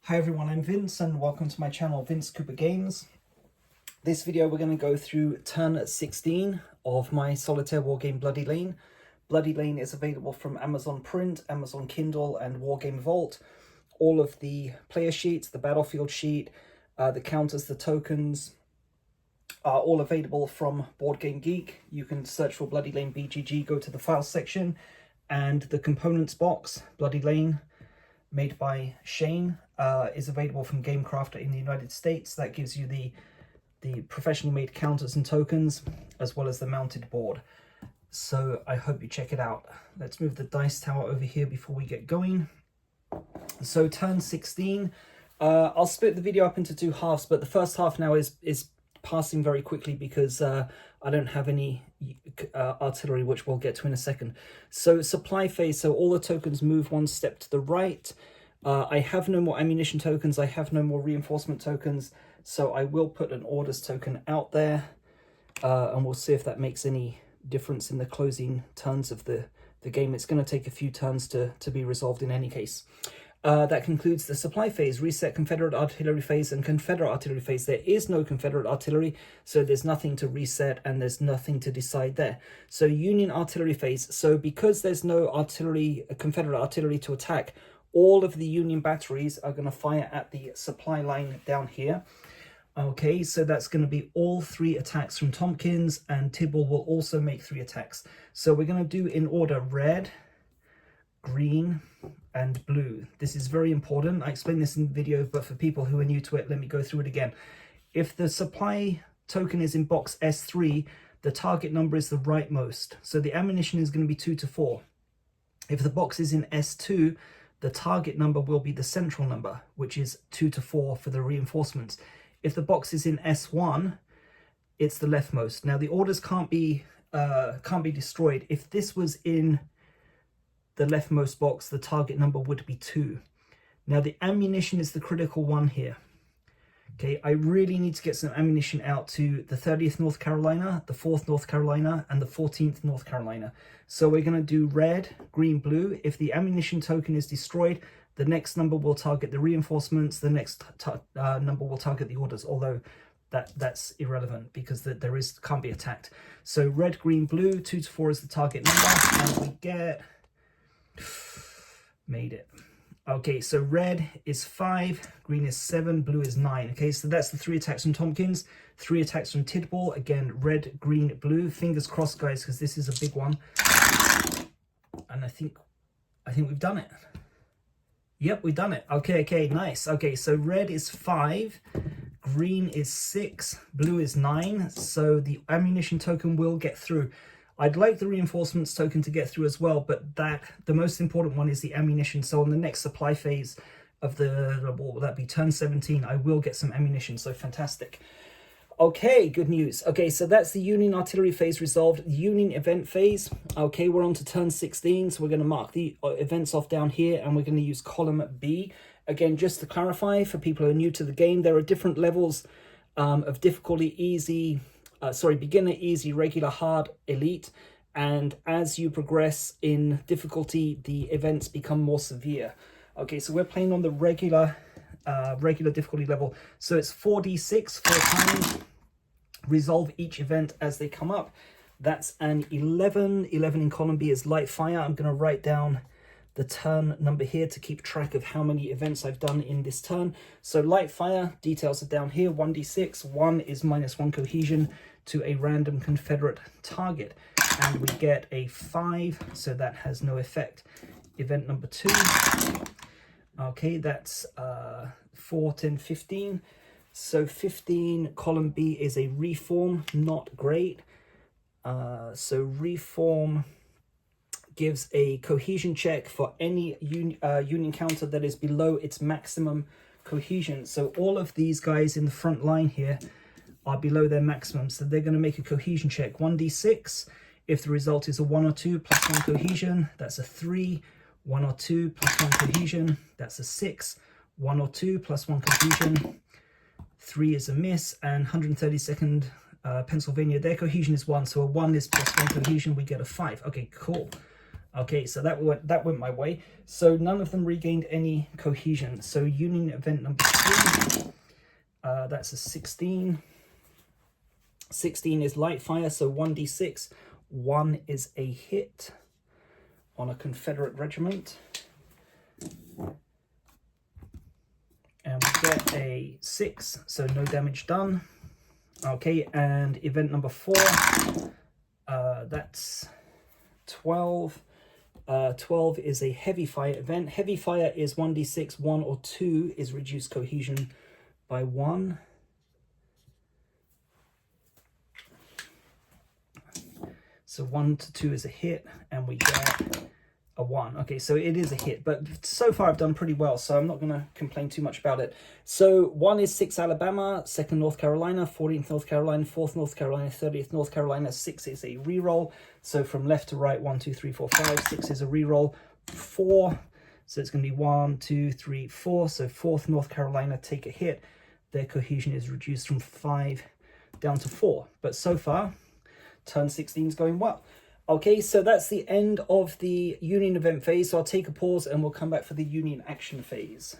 Hi everyone, I'm Vince and welcome to my channel Vince Cooper Games. This video we're going to go through turn 16 of my solitaire wargame Bloody Lane. Bloody Lane is available from Amazon Print, Amazon Kindle and Wargame Vault. All of the player sheets, the battlefield sheet, the counters, the tokens are all available from Board Game Geek. You can search for Bloody Lane BGG, go to the files section, and the components box, Bloody Lane, made by Shane, is available from GameCrafter in the United States. That gives you the professionally made counters and tokens, as well as the mounted board. So I hope you check it out. Let's move the dice tower over here before we get going. So turn 16, I'll split the video up into two halves, but the first half now is passing very quickly because I don't have any artillery, which we'll get to in a second. So supply phase, so all the tokens move one step to the right. I have no more ammunition tokens, I have no more reinforcement tokens, so I will put an orders token out there, and we'll see if that makes any difference in the closing turns of the game. It's going to take a few turns to be resolved in any case. That concludes the supply phase. Reset Confederate artillery phase and Confederate artillery phase. There is no Confederate artillery, so there's nothing to reset and there's nothing to decide there. So Union artillery phase. So because there's no artillery, Confederate artillery to attack, all of the Union batteries are going to fire at the supply line down here. Okay, so that's going to be all 3 attacks from Tompkins, and Tidwell will also make 3 attacks. So we're going to do in order red, green, and blue. This is very important. I explained this in the video, but for people who are new to it, let me go through it again. If the supply token is in box S3, the target number is the rightmost. So the ammunition is going to be 2 to 4. If the box is in S2, the target number will be the central number, which is 2 to 4 for the reinforcements. If the box is in S1, it's the leftmost. Now the orders can't be destroyed. If this was in the leftmost box, the target number would be 2. Now the ammunition is the critical one here. Okay, I really need to get some ammunition out to the 30th North Carolina, the 4th North Carolina, and the 14th North Carolina. So we're going to do red, green, blue. If the ammunition token is destroyed, the next number will target the reinforcements, the next number will target the orders, although that's irrelevant because there can't be attacked. So red, green, blue, 2 to 4 is the target number, and we get... made it. Okay, so red is 5, green is 7, blue is 9. Okay, so that's the 3 attacks from Tompkins, 3 attacks from Tidball. Again, red, green, blue. Fingers crossed, guys, because this is a big one. And I think we've done it. Yep, we've done it. Okay, nice. Okay, so red is 5, green is 6, blue is 9. So the ammunition token will get through. I'd like the reinforcements token to get through as well, but the most important one is the ammunition. So on the next supply phase of what will that be, turn 17, I will get some ammunition, so fantastic. Okay, good news. Okay, so that's the Union artillery phase resolved. The Union event phase, okay, we're on to turn 16, so we're going to mark the events off down here, and we're going to use column B. Again, just to clarify, for people who are new to the game, there are different levels of difficulty: beginner, easy, regular, hard, elite, and as you progress in difficulty, the events become more severe. Okay, so we're playing on the regular difficulty level, so it's 4d6 4 times. Resolve each event as they come up. That's an 11 in column B is light fire. I'm going to write down the turn number here to keep track of how many events I've done in this turn. So light fire, details are down here. 1d6, 1 is -1 cohesion to a random Confederate target, and we get a 5, so that has no effect. Event number 2, okay, that's 4, 10, 15. So 15, column B is a reform, not great. So reform gives a cohesion check for any Union counter that is below its maximum cohesion. So all of these guys in the front line here are below their maximum, so they're going to make a cohesion check. 1d6, if the result is a 1 or 2 plus 1 cohesion, that's a 3. 1 or 2 plus 1 cohesion, that's a 6. 1 or 2 plus 1 cohesion, 3 is a miss. And 132nd Pennsylvania, their cohesion is 1, so a 1 is plus 1 cohesion, we get a 5. Okay, cool. Okay, so that went my way. So none of them regained any cohesion. So union event number 3, that's a 16. 16 is light fire, so 1d6. 1 is a hit on a Confederate regiment. And we get a 6, so no damage done. Okay, and event number 4, that's 12. 12 is a heavy fire event. Heavy fire is 1d6, 1 or 2 is reduced cohesion by 1. So 1 to 2 is a hit, and we get a 1. Okay, so it is a hit, but so far I've done pretty well, so I'm not going to complain too much about it. So 1 is 6 Alabama, 2nd North Carolina, 14th North Carolina, 4th North Carolina, 30th North Carolina. 6 is a reroll. So from left to right, 1, 2, 3, 4, 5. 6 is a reroll. 4, so it's going to be 1, 2, 3, 4. So 4th North Carolina take a hit. Their cohesion is reduced from 5 down to 4. But so far, turn 16 is going well. Okay, so that's the end of the Union event phase. So I'll take a pause and we'll come back for the Union action phase.